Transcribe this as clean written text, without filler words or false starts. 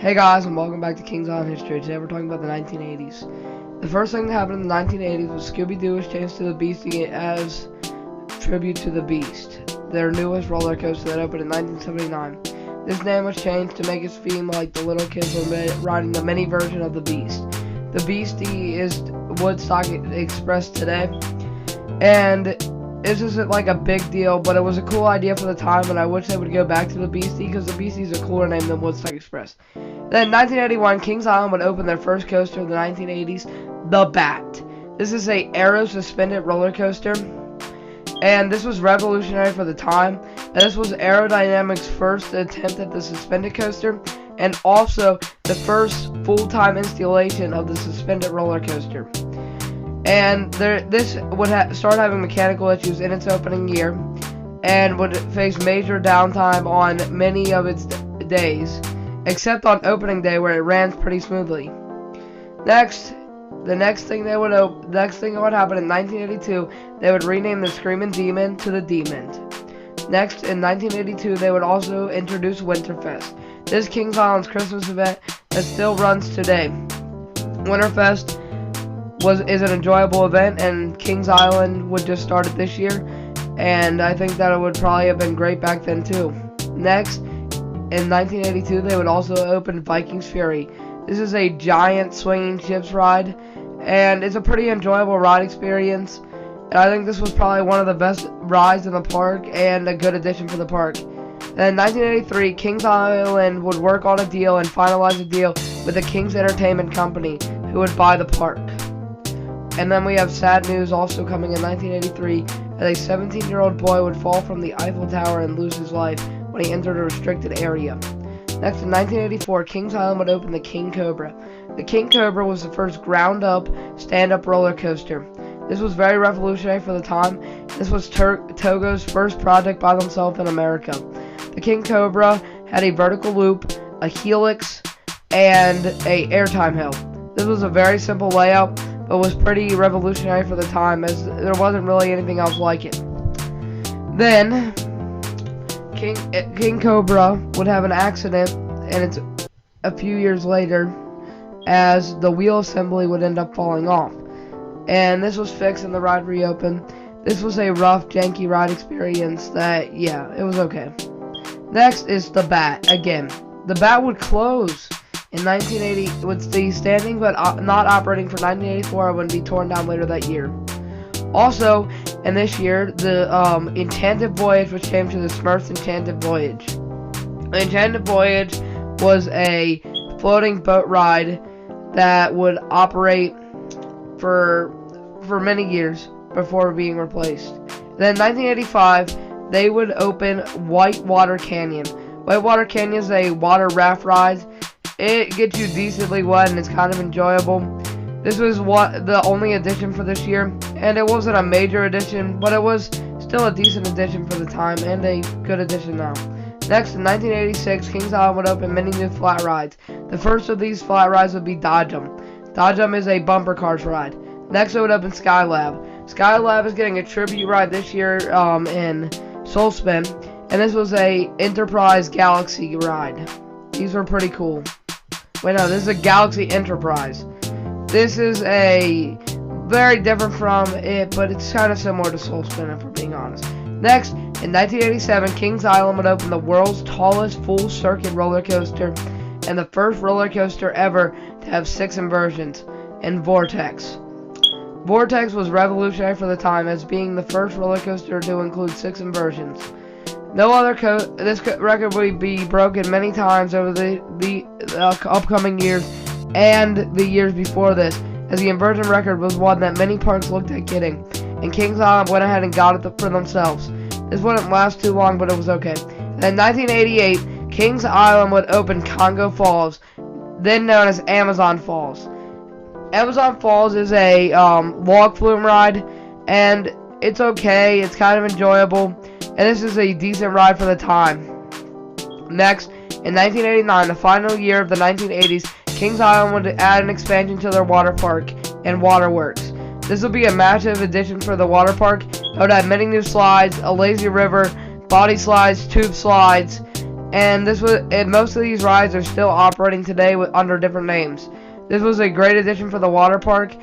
Hey guys, and welcome back to Kings Island History. Today we're talking about the 1980s. The first thing that happened in the 1980s was Scooby-Doo was changed to the Beastie as tribute to the Beast, their newest roller coaster that opened in 1979. This name was changed to make it seem like the little kids were riding the mini version of the Beast. The Beastie is Woodstock Express today, and this isn't like a big deal, but it was a cool idea for the time, and I wish they would go back to the Beastie because the Beastie is a cooler name than Woodstock Express. Then in 1981, Kings Island would open their first coaster of the 1980s, the Bat. This is a aero suspended roller coaster, and this was revolutionary for the time. And this was Aerodynamics' first attempt at the suspended coaster, and also the first full-time installation of the suspended roller coaster. And this would start having mechanical issues in its opening year, and would face major downtime on many of its days, except on opening day where it ran pretty smoothly. The next thing that would happen in 1982, they would rename the Screamin' Demon to the Demon. Next, in 1982, they would also introduce Winterfest. This Kings Island's Christmas event that still runs today. Winterfest is an enjoyable event, and Kings Island would just start it this year, and I think that it would probably have been great back then too. Next, in 1982, they would also open Vikings Fury. This is a giant swinging ships ride, and it's a pretty enjoyable ride experience, and I think this was probably one of the best rides in the park and a good addition for the park. Then in 1983, Kings Island would work on a deal and finalize a deal with the Kings Entertainment Company, who would buy the park. And then we have sad news also coming in 1983, as a 17-year-old boy would fall from the Eiffel Tower and lose his life when he entered a restricted area. Next, in 1984, Kings Island would open the King Cobra. The King Cobra was the first ground-up, stand-up roller coaster. This was very revolutionary for the time. This was Togo's first project by themselves in America. The King Cobra had a vertical loop, a helix, and a airtime hill. This was a very simple layout, but was pretty revolutionary for the time, as there wasn't really anything else like it. Then, King Cobra would have an accident, and it's a few years later, as the wheel assembly would end up falling off. And this was fixed and the ride reopened. This was a rough, janky ride experience that, yeah, it was okay. Next is the Bat. Again, the Bat would close in 1980, with the standing but not operating for 1984, and would be torn down later that year. Also, in this year, the Enchanted Voyage was changed to the Smurfs Enchanted Voyage. The Enchanted Voyage was a floating boat ride that would operate for many years before being replaced. Then in 1985, they would open Whitewater Canyon. Whitewater Canyon is a water raft ride. It gets you decently wet, and it's kind of enjoyable. This was the only addition for this year, and it wasn't a major addition, but it was still a decent addition for the time, and a good addition now. Next, in 1986, Kings Island would open many new flat rides. The first of these flat rides would be Dodge 'em. Dodge 'em is a bumper cars ride. Next, it would open Skylab. Skylab is getting a tribute ride this year in Soul Spin, and this was a Enterprise Galaxy ride. These were pretty cool. Wait, no, this is a Galaxy Enterprise. This is a very different from it, but it's kind of similar to Soul Spin, if we're being honest. Next, in 1987, Kings Island would open the world's tallest full-circuit roller coaster, and the first roller coaster ever to have 6 inversions, and Vortex. Vortex was revolutionary for the time, as being the first roller coaster to include 6 inversions. No other this record would be broken many times over the upcoming years and the years before this, as the inversion record was one that many parks looked at getting, and Kings Island went ahead and got it for themselves. This wouldn't last too long, but it was okay. And in 1988, Kings Island would open Congo Falls, then known as Amazon Falls. Amazon Falls is a log flume ride, and it's okay. It's kind of enjoyable, and this is a decent ride for the time. Next, in 1989, the final year of the 1980s, Kings Island would add an expansion to their water park and waterworks. This will be a massive addition for the water park. It would have many new slides, a lazy river, body slides, tube slides, and most of these rides are still operating today under different names. This was a great addition for the water park,